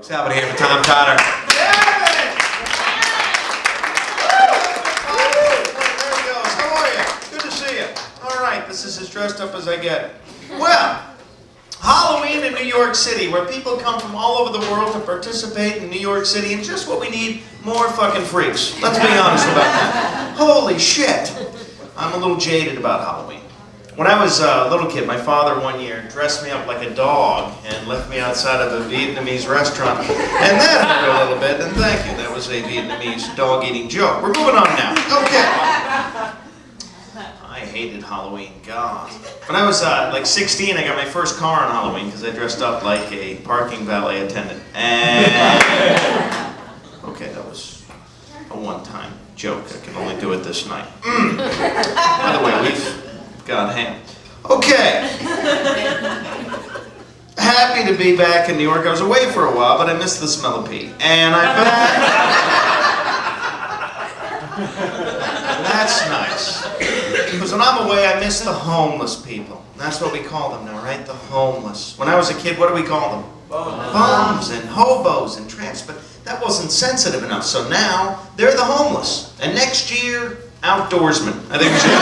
Let's have it here for Tom Cotter. This is as dressed up as I get. Well, Halloween in New York City, where people come from all over the world to participate in New York City, and just what we need, more fucking freaks. Let's be honest about that. Holy shit. I'm a little jaded about Halloween. When I was a little kid, my father one year dressed me up like a dog and left me outside of a Vietnamese restaurant. And that hurt a little bit, and thank you. That was a Vietnamese dog-eating joke. We're moving on now. Okay. I hated Halloween, God. When I was like 16, I got my first car on Halloween because I dressed up like a parking valet attendant. And okay, that was a one-time joke. I can only do it this night. By the way, we've got ham. Okay. Happy to be back in New York. I was away for a while, but I missed the smell of pee. And I'm back. That's nice. Because when I'm away, I miss the homeless people. That's what we call them now, right? The homeless. When I was a kid, what do we call them? Bums and hobos and tramps. But that wasn't sensitive enough. So now, they're the homeless. And next year, outdoorsmen. I think we should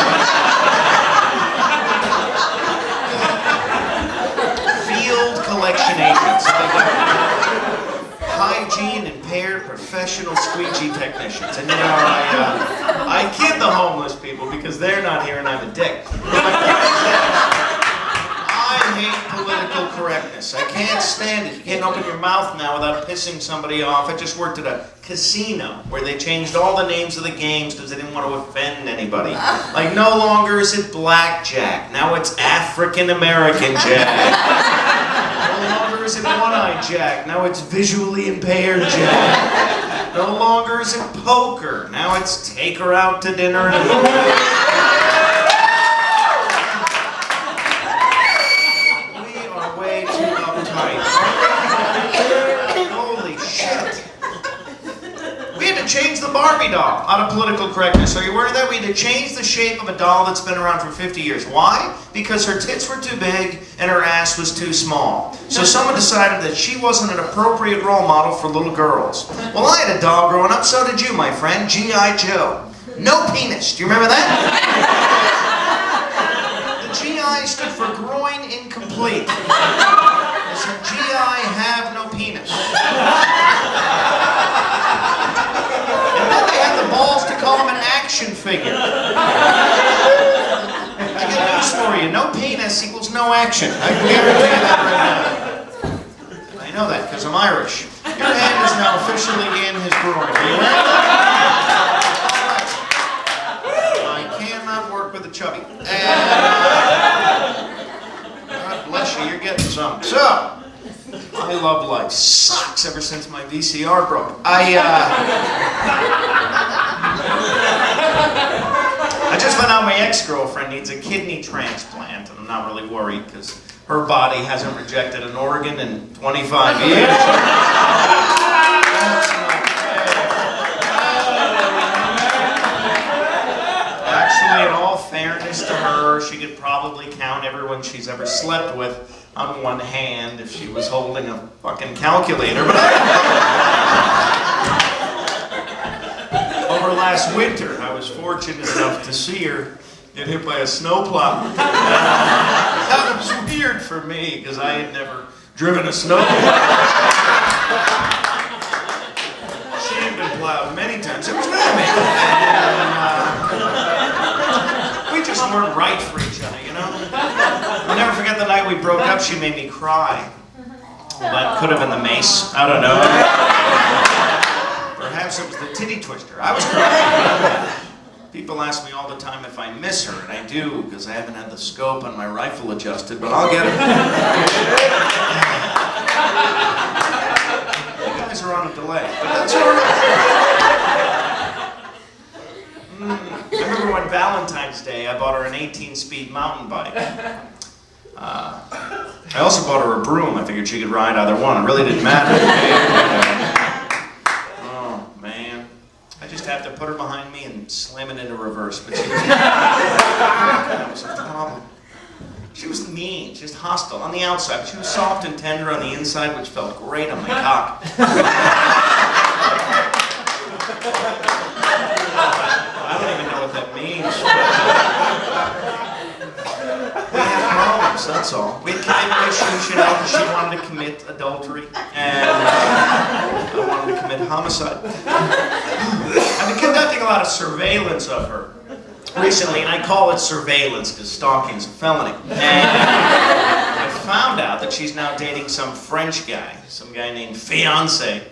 field collection agents. Hygiene impaired professional squeegee technicians. And you know, I kid the homeless people because they're not here and I'm a dick. I hate political correctness. I can't stand it. You can't open your mouth now without pissing somebody off. I just worked at a casino where they changed all the names of the games because they didn't want to offend anybody. Like, no longer is it blackjack. Now it's African American Jack. No longer is it one-eyed Jack. Now it's visually impaired Jack. No longer is it poker. Now it's take her out to dinner and we are way too uptight. Holy shit. We had to change the Barbie doll out of political correctness. Are you aware of that? We had to change the shape of a doll that's been around for 50 years. Why? Because her tits were too big and her ass was too small. So someone decided that she wasn't an appropriate role model for little girls. Well, I had a doll growing up, so did you, my friend. G.I. Joe. No penis. Do you remember that? The G.I. stood for groin incomplete. So G.I. have no penis. And then they had the balls to call him an action figure. I got news for you. No penis equals no action. I can guarantee you that right now. I know that because I'm Irish. Your hand is now officially in his groin. Are you aware of that? I cannot work with a chubby. And, God bless you, you're getting some. So, I love life. Sucks ever since my VCR broke. I just found out my ex-girlfriend needs a kidney transplant, and I'm not really worried because her body hasn't rejected an organ in 25 years. That's not fair. Actually, in all fairness to her, she could probably count everyone she's ever slept with on one hand if she was holding a fucking calculator, but over last winter, I was fortunate enough to see her get hit by a snowplow. That was weird for me, because I had never driven a snowplow. She had been plowed many times. It was good to me. And, we just weren't right for each other, you know? I'll never forget the night we broke up, she made me cry. Well, that could have been the mace. I don't know. Perhaps it was the titty twister. I was crying. People ask me all the time if I miss her, and I do, because I haven't had the scope on my rifle adjusted, but I'll get it. You guys are on a delay, but that's all right. I remember when Valentine's Day, I bought her an 18-speed mountain bike. I also bought her a broom. I figured she could ride either one. It really didn't matter. Oh, man. I just have to put her behind me and slam it into reverse. But she was... that was a problem. She was mean, just hostile on the outside. She was soft and tender on the inside, which felt great on my cock. I don't even know what that means. We had problems, that's all. We had issues, you know. She wanted to commit adultery, and I wanted to commit homicide. I've been conducting a lot of surveillance of her recently, and I call it surveillance because stalking's a felony. And I found out that she's now dating some French guy, some guy named Fiancé.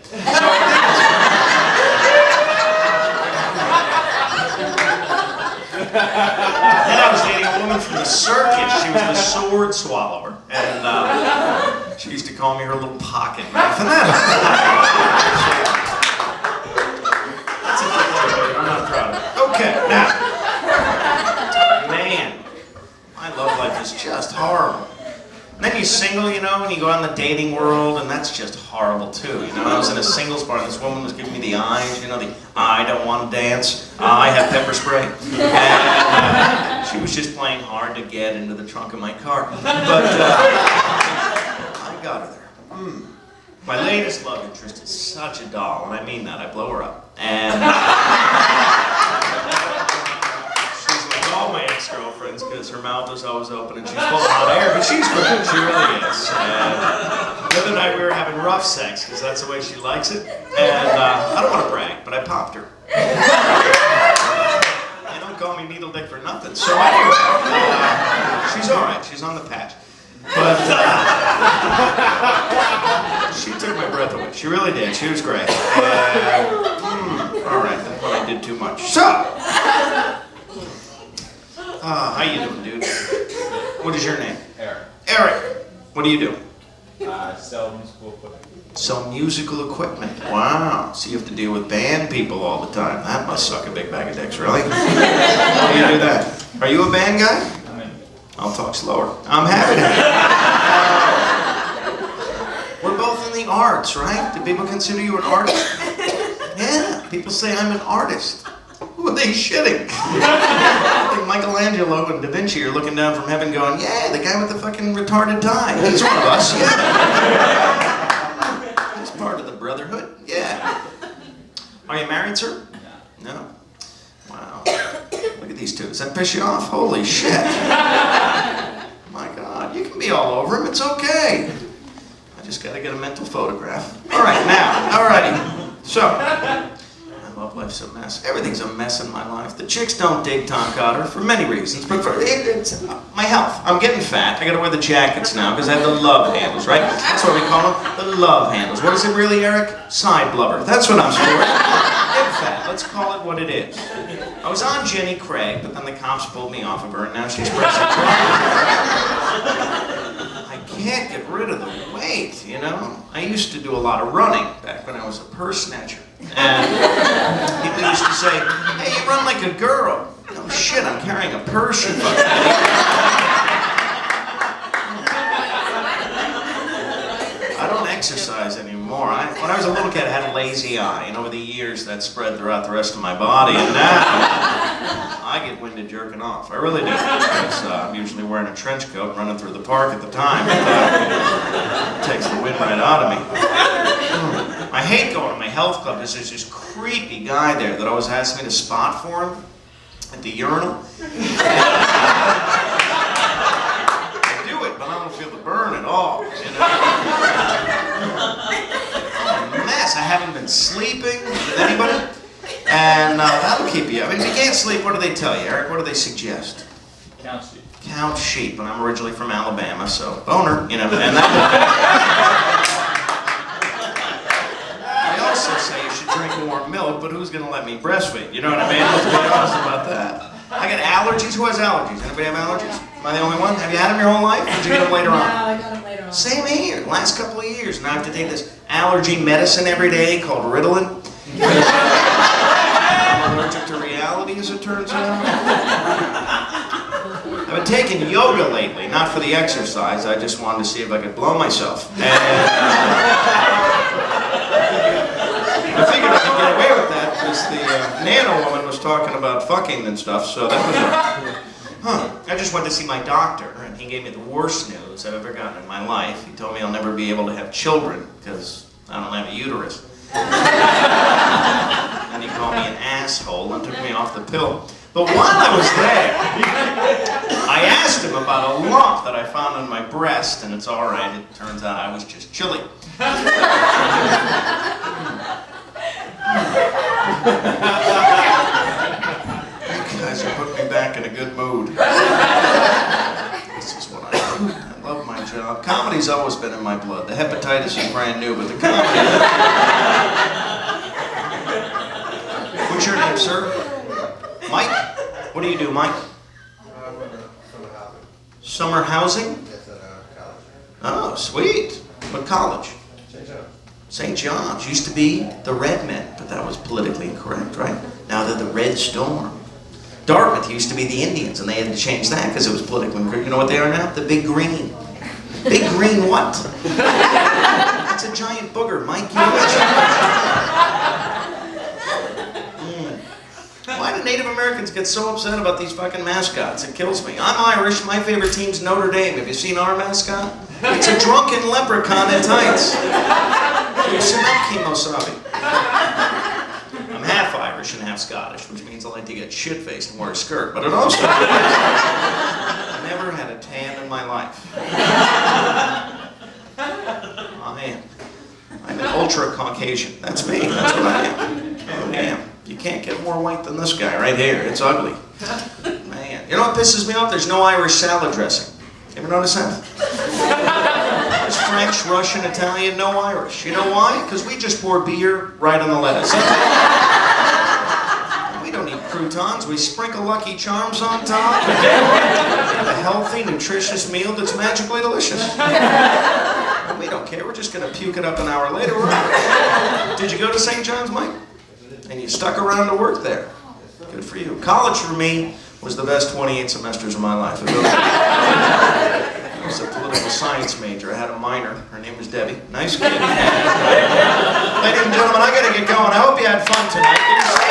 Then I was dating a woman from the circus. She was the sword swallower, and she used to call me her little pocket knife. And that's a good joke. I'm not proud of it. Okay, now. Man, my love life is just horrible. And then you're single, you know, and you go out in the dating world, and that's just horrible too, you know. I was in a singles bar, and this woman was giving me the eyes, you know, the I don't want to dance, I have pepper spray. And she was just playing hard to get into the trunk of my car. But I got her there. My latest love interest is such a doll, and I mean that, I blow her up. And all my ex-girlfriends, because her mouth was always open and she's full of hot air, but she's great, she really is. And the other night we were having rough sex, because that's the way she likes it, and I don't want to brag, but I popped her. They don't call me Needle Dick for nothing, so anyway, she's alright, she's on the patch. But she took my breath away, she really did, she was great. Alright, that's what I did too much. So! How you doing, dude? What is your name? Eric. Eric. What do you do? Sell musical equipment. Sell musical equipment. Wow. So you have to deal with band people all the time. That must suck a big bag of dicks, really. How do you do that? Are you a band guy? I'm in. I'll talk slower. I'm happy to. We're both in the arts, right? Do people consider you an artist? Yeah. People say I'm an artist. Who are they shitting? Like Michelangelo and Da Vinci are looking down from heaven going, yeah, the guy with the fucking retarded tie. He's one of us, yeah. He's part of the brotherhood, yeah. Are you married, sir? No. No? Wow. Look at these two. Does that piss you off? Holy shit. My God, you can be all over him. It's okay. I just gotta get a mental photograph. All right, now, all righty. So. Love life's a mess. Everything's a mess in my life. The chicks don't dig Tom Cotter for many reasons, but for it's my health. I'm getting fat. I gotta wear the jackets now because I have the love handles, right? That's what we call them, the love handles. What is it really, Eric? Side blubber. That's what I'm sporting. Get fat. Let's call it what it is. I was on Jenny Craig, but then the cops pulled me off of her, and now she's pressing I can't get rid of the weight, you know? I used to do a lot of running back when I was a purse snatcher. And people used to say, hey, you run like a girl. Oh shit, I'm carrying a purse, you fucking idiot. I don't exercise anymore. When I was a little kid, I had a lazy eye, and over the years that spread throughout the rest of my body, and now I get winded jerking off. I really do. Because I'm usually wearing a trench coat running through the park at the time. It takes the wind right out of me. I hate going to my health club because there's this creepy guy there that always asks me to spot for him at the urinal. I do it, but I don't feel the burn at all. You know? I'm a mess. I haven't been sleeping with anybody. And that'll keep you. I mean, if you can't sleep, what do they tell you, Eric? What do they suggest? Count sheep. Count sheep. And I'm originally from Alabama, so boner, you know. And that. They also say you should drink more milk, but who's going to let me breastfeed? You know what I mean? Let's be honest about that. I got allergies. Who has allergies? Anybody have allergies? Am I the only one? Have you had them your whole life? Or did you get them later on? No, I got them later on. Same here. Last couple of years. Now I have to take this allergy medicine every day called Ritalin. I'm allergic to reality, as it turns out. I've been taking yoga lately, not for the exercise. I just wanted to see if I could blow myself. And I figured I could get away with that because the nano woman was talking about fucking and stuff, so that was I just went to see my doctor, and he gave me the worst news I've ever gotten in my life. He told me I'll never be able to have children because I don't have a uterus. And he called me an asshole and took me off the pill. But while I was there, I asked him about a lump that I found on my breast, and it's all right. It turns out I was just chilly. You guys are putting me back in a good mood. This is what I do. I love my job. Comedy's always been in my blood. The hepatitis is brand new, but the comedy... What's your name, sir? Mike? What do you do, Mike? Summer housing? Yes, at college. Oh, sweet. What college? St. John's. St. John's. Used to be the Red Men, but that was politically incorrect, right? Now they're the Red Storm. Dartmouth used to be the Indians, and they had to change that because it was politically incorrect. You know what they are now? The Big Green. Big Green what? That's a giant booger, Mike. You know Why do Native Americans get so upset about these fucking mascots? It kills me. I'm Irish. My favorite team's Notre Dame. Have you seen our mascot? It's a drunken leprechaun in tights. Loosen up, Kimosabe. I'm half Irish and half Scottish, which means I like to get shit-faced and wear a skirt. But it also means I never had a tan in my life. I am. I'm an ultra-Caucasian. That's me. That's what I am. Oh, damn. You can't get more white than this guy right here. It's ugly. Man. You know what pisses me off? There's no Irish salad dressing. You ever notice that? There's French, Russian, Italian, no Irish. You know why? Because we just pour beer right on the lettuce. We don't need croutons. We sprinkle Lucky Charms on top. We have a healthy, nutritious meal that's magically delicious. And we don't care. We're just going to puke it up an hour later. Did you go to St. John's, Mike? And you stuck around to work there. Good for you. College for me was the best 28 semesters of my life. I was a political science major. I had a minor. Her name was Debbie. Nice kid. Ladies and gentlemen, I gotta get going. I hope you had fun tonight.